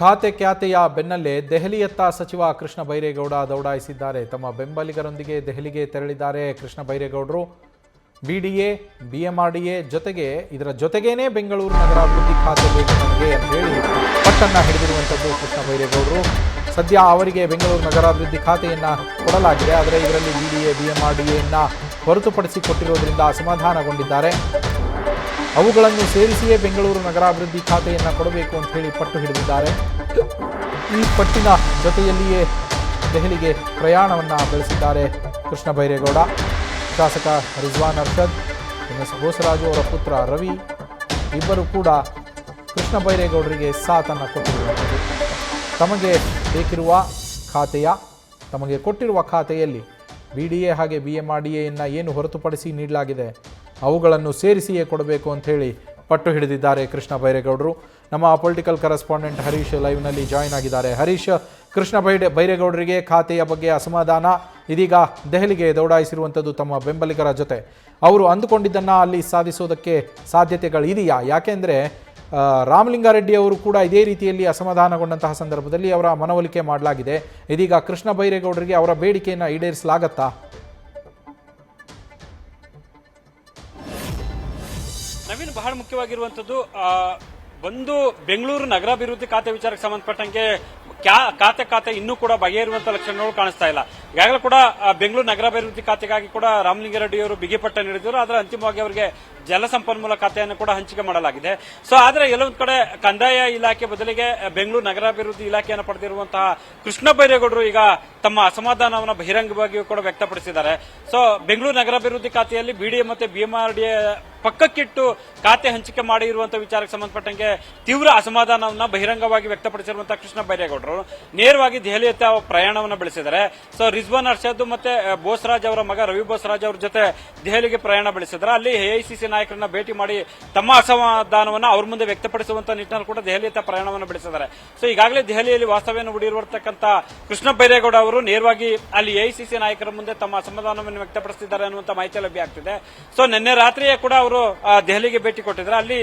ಖಾತೆ ಖ್ಯಾತೆಯ ಬೆನ್ನಲ್ಲೇ ದೆಹಲಿಯತ್ತ ಸಚಿವ ಕೃಷ್ಣ ಬೈರೇಗೌಡ ದೌಡಾಯಿಸಿದ್ದಾರೆ. ತಮ್ಮ ಬೆಂಬಲಿಗರೊಂದಿಗೆ ದೆಹಲಿಗೆ ತೆರಳಿದ್ದಾರೆ ಕೃಷ್ಣ ಬೈರೇಗೌಡರು. ಬಿಡಿಎ, ಬಿಎಂಆರ್ಡಿಎ ಜೊತೆಗೆ ಇದರ ಜೊತೆಗೇನೆ ಬೆಂಗಳೂರು ನಗರಾಭಿವೃದ್ಧಿ ಖಾತೆ ಬೇಕು ನನಗೆ ಅಂತ ಹೇಳಿ ಪಟ್ಟನ್ನು ಹಿಡಿದಿರುವಂಥದ್ದು ಕೃಷ್ಣ ಬೈರೇಗೌಡರು. ಸದ್ಯ ಅವರಿಗೆ ಬೆಂಗಳೂರು ನಗರಾಭಿವೃದ್ಧಿ ಖಾತೆಯನ್ನು ಕೊಡಲಾಗಿದೆ. ಆದರೆ ಇದರಲ್ಲಿ ಬಿಡಿಎ, ಬಿಎಂಆರ್ಡಿಎಯನ್ನು ಹೊರತುಪಡಿಸಿ ಕೊಟ್ಟಿರೋದ್ರಿಂದ ಅಸಮಾಧಾನಗೊಂಡಿದ್ದಾರೆ. ಅವುಗಳನ್ನು ಸೇರಿಸಿಯೇ ಬೆಂಗಳೂರು ನಗರಾಭಿವೃದ್ಧಿ ಖಾತೆಯನ್ನು ಕೊಡಬೇಕು ಅಂತ ಹೇಳಿ ಪಟ್ಟು ಹಿಡಿದಿದ್ದಾರೆ. ಈ ಪಟ್ಟಿನ ಜೊತೆಯಲ್ಲಿಯೇ ದೆಹಲಿಗೆ ಪ್ರಯಾಣವನ್ನು ಬೆಳೆಸಿದ್ದಾರೆ ಕೃಷ್ಣ ಬೈರೇಗೌಡ. ಶಾಸಕ ರಿಜ್ವಾನ್ ಅರ್ಷದ್, ಎಸ್ ಬೋಸರಾಜು ಅವರ ಪುತ್ರ ರವಿ ಇಬ್ಬರು ಕೂಡ ಕೃಷ್ಣ ಬೈರೇಗೌಡರಿಗೆ ಸಾಥನ್ನು ಕೊಟ್ಟಿರುವಂಥದ್ದು. ತಮಗೆ ಬೇಕಿರುವ ತಮಗೆ ಕೊಟ್ಟಿರುವ ಖಾತೆಯಲ್ಲಿ ಬಿಡಿಎ ಹಾಗೆ ಬಿಎಂಆರ್ಡಿಎಯನ್ನು ಏನು ಹೊರತುಪಡಿಸಿ ನೀಡಲಾಗಿದೆ ಅವುಗಳನ್ನು ಸೇರಿಸಿಯೇ ಕೊಡಬೇಕು ಅಂಥೇಳಿ ಪಟ್ಟು ಹಿಡಿದಿದ್ದಾರೆ ಕೃಷ್ಣ ಬೈರೇಗೌಡರು. ನಮ್ಮ ಪೊಲಿಟಿಕಲ್ ಕರೆಸ್ಪಾಂಡೆಂಟ್ ಹರೀಶ್ ಲೈವ್ನಲ್ಲಿ ಜಾಯ್ನ್ ಆಗಿದ್ದಾರೆ. ಹರೀಶ್, ಕೃಷ್ಣ ಬೈರೇಗೌಡರಿಗೆ ಖಾತೆಯ ಬಗ್ಗೆ ಅಸಮಾಧಾನ, ಇದೀಗ ದೆಹಲಿಗೆ ದೌಡಾಯಿಸಿರುವಂಥದ್ದು ತಮ್ಮ ಬೆಂಬಲಿಗರ ಜೊತೆ. ಅವರು ಅಂದುಕೊಂಡಿದ್ದನ್ನು ಅಲ್ಲಿ ಸಾಧಿಸೋದಕ್ಕೆ ಸಾಧ್ಯತೆಗಳಿದೆಯಾ? ಯಾಕೆಂದರೆ ರಾಮಲಿಂಗಾರೆಡ್ಡಿ ಅವರು ಕೂಡ ಇದೇ ರೀತಿಯಲ್ಲಿ ಅಸಮಾಧಾನಗೊಂಡಂತಹ ಸಂದರ್ಭದಲ್ಲಿ ಅವರ ಮನವೊಲಿಕೆ ಮಾಡಲಾಗಿದೆ. ಇದೀಗ ಕೃಷ್ಣ ಬೈರೇಗೌಡರಿಗೆ ಅವರ ಬೇಡಿಕೆಯನ್ನು ಈಡೇರಿಸಲಾಗತ್ತಾ? ನವೀನ್, ಬಹಳ ಮುಖ್ಯವಾಗಿರುವಂಥದ್ದು ಒಂದು ಬೆಂಗಳೂರು ನಗರಾಭಿವೃದ್ಧಿ ಖಾತೆ ವಿಚಾರಕ್ಕೆ ಸಂಬಂಧಪಟ್ಟಂಗೆ ಖಾತೆ ಇನ್ನೂ ಕೂಡ ಬಗೆಹರಿಯುವಂತ ಲಕ್ಷಣಗಳು ಕಾಣಿಸ್ತಾ ಇಲ್ಲ. ಈಗಾಗಲೇ ಕೂಡ ಬೆಂಗಳೂರು ನಗರಾಭಿವೃದ್ಧಿ ಖಾತೆಗಾಗಿ ಕೂಡ ರಾಮಲಿಂಗಾರೆಡ್ಡಿ ಅವರು ಬಿಗಿಪಟ್ಟ ನೀಡಿದರು. ಆದರೆ ಅಂತಿಮವಾಗಿ ಅವರಿಗೆ ಜಲಸಂಪನ್ಮೂಲ ಖಾತೆಯನ್ನು ಕೂಡ ಹಂಚಿಕೆ ಮಾಡಲಾಗಿದೆ. ಸೊ ಆದರೆ ಎಲ್ಲೊಂದು ಕಡೆ ಕಂದಾಯ ಇಲಾಖೆ ಬದಲಿಗೆ ಬೆಂಗಳೂರು ನಗರಾಭಿವೃದ್ಧಿ ಇಲಾಖೆಯನ್ನು ಪಡೆದಿರುವಂತಹ ಕೃಷ್ಣ ಬೈರೇಗೌಡರು ಈಗ ತಮ್ಮ ಅಸಮಾಧಾನವನ್ನು ಬಹಿರಂಗವಾಗಿಯೂ ಕೂಡ ವ್ಯಕ್ತಪಡಿಸಿದ್ದಾರೆ. ಸೊ ಬೆಂಗಳೂರು ನಗರಾಭಿವೃದ್ಧಿ ಖಾತೆಯಲ್ಲಿ ಬಿಡಿಎ ಮತ್ತೆ ಬಿಎಂಆರ್ಡಿಎ ಪಕ್ಕಕ್ಕಿಟ್ಟು ಖಾತೆ ಹಂಚಿಕೆ ಮಾಡಿರುವಂತಹ ವಿಚಾರಕ್ಕೆ ಸಂಬಂಧಪಟ್ಟಂಗೆ ತೀವ್ರ ಅಸಮಾಧಾನವನ್ನು ಬಹಿರಂಗವಾಗಿ ವ್ಯಕ್ತಪಡಿಸಿರುವಂತಹ ಕೃಷ್ಣ ಬೈರೇಗೌಡರು ನೇರವಾಗಿ ದೆಹಲಿಯತ್ತ ಪ್ರಯಾಣವನ್ನು ಬೆಳೆಸಿದ್ದಾರೆ. ಸೊ ರಿಜ್ವಾನ್ ಅರ್ಷದ್ ಮತ್ತೆ ಬೋಸರಾಜ್ ಅವರ ಮಗ ರವಿ ಬೋಸರಾಜ್ ಅವರ ಜೊತೆ ದೆಹಲಿಗೆ ಪ್ರಯಾಣ ಬೆಳೆಸಿದ್ದಾರೆ. ಅಲ್ಲಿ ಎಐಸಿಸಿ ನಾಯಕರನ್ನ ಭೇಟಿ ಮಾಡಿ ತಮ್ಮ ಅಸಮಾಧಾನವನ್ನು ಅವ್ರ ಮುಂದೆ ವ್ಯಕ್ತಪಡಿಸುವಂತಹ ನಿಟ್ಟಿನಲ್ಲಿ ಕೂಡ ದೆಹಲಿಯತ್ತ ಪ್ರಯಾಣವನ್ನು ಬೆಳೆಸಿದ್ದಾರೆ. ಸೊ ಈಗಾಗಲೇ ದೆಹಲಿಯಲ್ಲಿ ವಾಸ್ತವ್ಯವನ್ನು ಹೂಡಿರುವತಕ್ಕಂಥ ಕೃಷ್ಣ ಬೈರೇಗೌಡ ಅವರು ನೇರವಾಗಿ ಅಲ್ಲಿ ಎಐಸಿಸಿ ನಾಯಕರ ಮುಂದೆ ತಮ್ಮ ಅಸಮಾಧಾನವನ್ನು ವ್ಯಕ್ತಪಡಿಸಿದ್ದಾರೆ ಅನ್ನುವಂಥ ಮಾಹಿತಿ ಲಭ್ಯ ಆಗ್ತಿದೆ. ಸೊ ನಿನ್ನೆ ರಾತ್ರಿಯೇ ಕೂಡ ಅವರು ದೆಹಲಿಗೆ ಭೇಟಿ ಕೊಟ್ಟಿದ್ದಾರೆ. ಅಲ್ಲಿ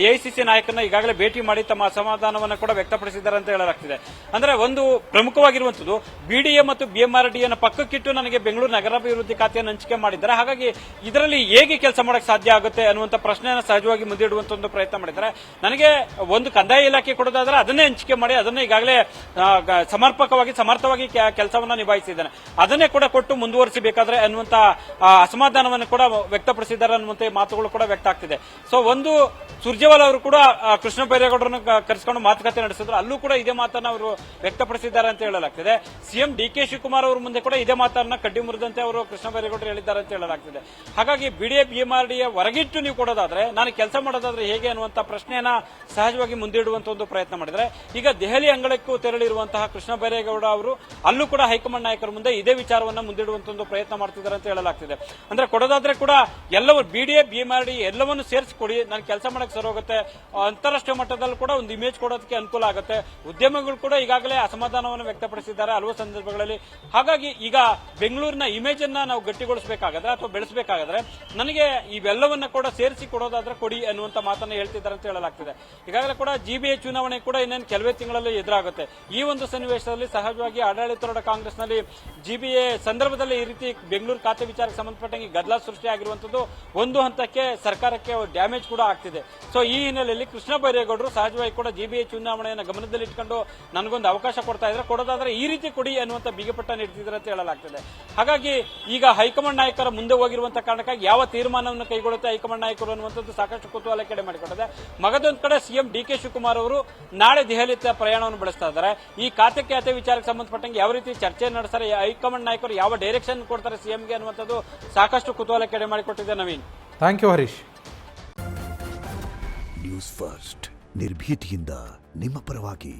ಎಐಸಿಸಿ ನಾಯಕರನ್ನ ಈಗಾಗಲೇ ಭೇಟಿ ಮಾಡಿ ತಮ್ಮ ಅಸಮಾಧಾನವನ್ನು ಕೂಡ ವ್ಯಕ್ತಪಡಿಸಿದ್ದಾರೆ ಅಂತ ಹೇಳಲಾಗ್ತಿದೆ. ಅಂದ್ರೆ ಒಂದು ಪ್ರಮುಖವಾಗಿರುವಂತದ್ದು ಬಿಡಿಎ ಮತ್ತು ಬಿಎಂಆರ್ಡಿಎನ ಪಕ್ಕಕ್ಕಿಟ್ಟು ನನಗೆ ಬೆಂಗಳೂರು ನಗರಾಭಿವೃದ್ಧಿ ಖಾತೆಯನ್ನು ಹಂಚಿಕೆ ಮಾಡಿದ್ದಾರೆ. ಹಾಗಾಗಿ ಇದರಲ್ಲಿ ಹೇಗೆ ಕೆಲಸ ಮಾಡಕ್ಕೆ ಸಾಧ್ಯ ಆಗುತ್ತೆ ಅನ್ನುವಂಥ ಪ್ರಶ್ನೆಯನ್ನು ಸಹಜವಾಗಿ ಮುಂದಿಡುವಂತ ಒಂದು ಪ್ರಯತ್ನ ಮಾಡಿದ್ದಾರೆ. ನನಗೆ ಒಂದು ಕಂದಾಯ ಇಲಾಖೆ ಕೊಡೋದಾದ್ರೆ ಅದನ್ನೇ ಹಂಚಿಕೆ ಮಾಡಿ ಅದನ್ನೇ ಈಗಾಗಲೇ ಸಮರ್ಥವಾಗಿ ಕೆಲಸವನ್ನ ನಿಭಾಯಿಸಿದ್ದಾನೆ, ಅದನ್ನೇ ಕೂಡ ಕೊಟ್ಟು ಮುಂದುವರಿಸಬೇಕಾದ್ರೆ ಅನ್ನುವಂತ ಅಸಮಾಧಾನವನ್ನು ಕೂಡ ವ್ಯಕ್ತಪಡಿಸಿದ್ದಾರೆ ಅನ್ನುವಂತ ಮಾತುಗಳು ಕೂಡ ವ್ಯಕ್ತ ಆಗ್ತಿದೆ. ಸೊ ಒಂದು ಸುರ್ಜೇವಾಲಾ ಅವರು ಕೂಡ ಕೃಷ್ಣ ಬೈರೇಗೌಡರನ್ನು ಕರೆಸಿಕೊಂಡು ಮಾತುಕತೆ ನಡೆಸಿದ್ರು. ಅಲ್ಲೂ ಕೂಡ ಇದೇ ಮಾತನ್ನ ಅವರು ವ್ಯಕ್ತಪಡಿಸಿದ್ದಾರೆ ಅಂತ ಹೇಳಲಾಗ್ತಿದೆ. ಸಿಎಂ ಡಿಕೆ ಶಿವಕುಮಾರ್ ಅವರ ಮುಂದೆ ಕೂಡ ಇದೇ ಮಾತನ್ನ ಕಡ್ಡಿ ಮುರಿದಂತೆ ಅವರು ಕೃಷ್ಣ ಬೈರೇಗೌಡರು ಹೇಳಿದ್ದಾರೆ ಅಂತ ಹೇಳಲಾಗ್ತಿದೆ. ಹಾಗಾಗಿ ಬಿಡಿಎ ಬಿಎಂಆರ್ಡಿಎ ಹೊರಗಿಟ್ಟು ನೀವು ಕೊಡೋದಾದ್ರೆ ನಾನು ಕೆಲಸ ಮಾಡೋದಾದ್ರೆ ಹೇಗೆ ಅನ್ನುವಂತ ಪ್ರಶ್ನೆಯನ್ನ ಸಹಜವಾಗಿ ಮುಂದಿಡುವಂತ ಒಂದು ಪ್ರಯತ್ನ ಮಾಡಿದ್ರೆ ಈಗ ದೆಹಲಿ ಅಂಗಳಕ್ಕೂ ತೆರಳಿರುವಂತಹ ಕೃಷ್ಣ ಬೈರೇಗೌಡ ಅವರು ಅಲ್ಲೂ ಕೂಡ ಹೈಕಮಾಂಡ್ ನಾಯಕರ ಮುಂದೆ ಇದೇ ವಿಚಾರವನ್ನ ಮುಂದಿಡುವಂತ ಒಂದು ಪ್ರಯತ್ನ ಮಾಡ್ತಿದ್ದಾರೆ ಅಂತ ಹೇಳಲಾಗ್ತಿದೆ. ಅಂದ್ರೆ ಕೊಡೋದಾದ್ರೆ ಕೂಡ ಎಲ್ಲವೂ ಬಿಡಿಎ ಬಿಎಂಆರ್ಡಿ ಎಲ್ಲವನ್ನು ಸೇರಿಸಿಕೊಡಿ, ನಾನು ಕೆಲಸ ಮಾಡಕ್ಕೆ ಸರಿ ಹೋಗುತ್ತೆ, ಅಂತಾರಾಷ್ಟ್ರೀಯ ಮಟ್ಟದಲ್ಲಿ ಕೂಡ ಒಂದು ಇಮೇಜ್ ಕೊಡೋದಕ್ಕೆ ಅನುಕೂಲ ಆಗುತ್ತೆ. ಉದ್ಯಮಿಗಳು ಕೂಡ ಈಗಾಗಲೇ ಅಸಮಾಧಾನವನ್ನು ವ್ಯಕ್ತಪಡಿಸಿದ್ದಾರೆ ಹಲವು ಸಂದರ್ಭಗಳಲ್ಲಿ. ಹಾಗಾಗಿ ಈಗ ಬೆಂಗಳೂರಿನ ಇಮೇಜ್ ಅನ್ನ ನಾವು ಗಟ್ಟಿಗೊಳಿಸಬೇಕಾದ್ರೆ ಅಥವಾ ಬೆಳೆಸಬೇಕಾದ್ರೆ ನನಗೆ ಇವೆಲ್ಲವನ್ನ ಕೂಡ ಸೇರಿಸಿ ಕೊಡೋದಾದ್ರೆ ಕೊಡಿ ಅನ್ನುವಂತ ಮಾತನ್ನ ಹೇಳ್ತಿದ್ದಾರೆ ಅಂತ ಹೇಳಲಾಗ್ತಿದೆ. ಈಗಾಗಲೇ ಕೂಡ ಜಿಬಿಎ ಚುನಾವಣೆ ಕೂಡ ಇನ್ನೇನು ಕೆಲವೇ ತಿಂಗಳಲ್ಲಿ ಎದುರಾಗುತ್ತೆ. ಈ ಒಂದು ಸನ್ನಿವೇಶದಲ್ಲಿ ಸಹಜವಾಗಿ ಆಡಳಿತಾರೂಢ ಕಾಂಗ್ರೆಸ್ನಲ್ಲಿ ಜಿಬಿಎ ಸಂದರ್ಭದಲ್ಲಿ ಈ ರೀತಿ ಬೆಂಗಳೂರು ಖಾತೆ ವಿಚಾರಕ್ಕೆ ಸಂಬಂಧಪಟ್ಟಂಗೆ ಗದ್ದಲ ಸೃಷ್ಟಿಯಾಗಿರುವಂತದ್ದು ಒಂದು ಹಂತಕ್ಕೆ ಸರ್ಕಾರಕ್ಕೆ ಡ್ಯಾಮೇಜ್ ಕೂಡ ಆಗ್ತಿದೆ. ಸೊ ಈ ಹಿನ್ನೆಲೆಯಲ್ಲಿ ಕೃಷ್ಣ ಬೈರೇಗೌಡರು ಸಹಜವಾಗಿ ಕೂಡ ಜಿಬಿಎ ಚುನಾವಣೆಯನ್ನು ಗಮನದಲ್ಲಿ ಇಟ್ಕೊಂಡು ನನಗೊಂದು ಅವಕಾಶ ಕೊಡ್ತಾ ಇದ್ರೆ ಕೊಡೋದಾದ್ರೆ ಈ ರೀತಿ ಕೊಡಿ ಅನ್ನುವಂತ ಬಿಗಿಪಟ್ಟ ನೀಡುತ್ತಿದ್ದಾರೆ ಅಂತ ಹೇಳಲಾಗ್ತದೆ. ಹಾಗಾಗಿ ಈಗ ಹೈಕಮಾಂಡ್ ನಾಯಕರ ಮುಂದೆ ಹೋಗಿರುವಂತಹ ಕಾರಣಕ್ಕಾಗಿ ಯಾವ ತೀರ್ಮಾನವನ್ನು ಕೈಗೊಳ್ಳುತ್ತೆ ಹೈಕಮಾಂಡ್ ನಾಯಕರು ಅನ್ನುವಂಥದ್ದು ಸಾಕಷ್ಟು ಕುತೂಹಲ ಕೆಡೆ ಮಾಡಿಕೊಟ್ಟಿದೆ. ಮಗದೊಂದು ಕಡೆ ಸಿಎಂ ಡಿಕೆ ಶಿವಕುಮಾರ್ ಅವರು ನಾಳೆ ದೆಹಲಿ ಪ್ರಯಾಣವನ್ನು ಬೆಳೆಸ್ತಾ ಇದ್ದಾರೆ. ಈ ಖಾತೆ ವಿಚಾರಕ್ಕೆ ಸಂಬಂಧಪಟ್ಟಂಗೆ ಯಾವ ರೀತಿ ಚರ್ಚೆ ನಡೆಸ್ತಾರೆ, ಹೈಕಮಾಂಡ್ ನಾಯಕರು ಯಾವ ಡೈರೆಕ್ಷನ್ ಕೊಡ್ತಾರೆ ಸಿಎಂಗೆ ಅನ್ನುವಂಥದ್ದು ಸಾಕಷ್ಟು ಕುತೂಹಲ ಕೆಡೆ ಮಾಡಿಕೊಟ್ಟಿದೆ. Naveen, thank you Harish. News first ನಿರ್ಭೀತಿಯಿಂದ ನಿಮ್ಮ ಪರವಾಗಿ.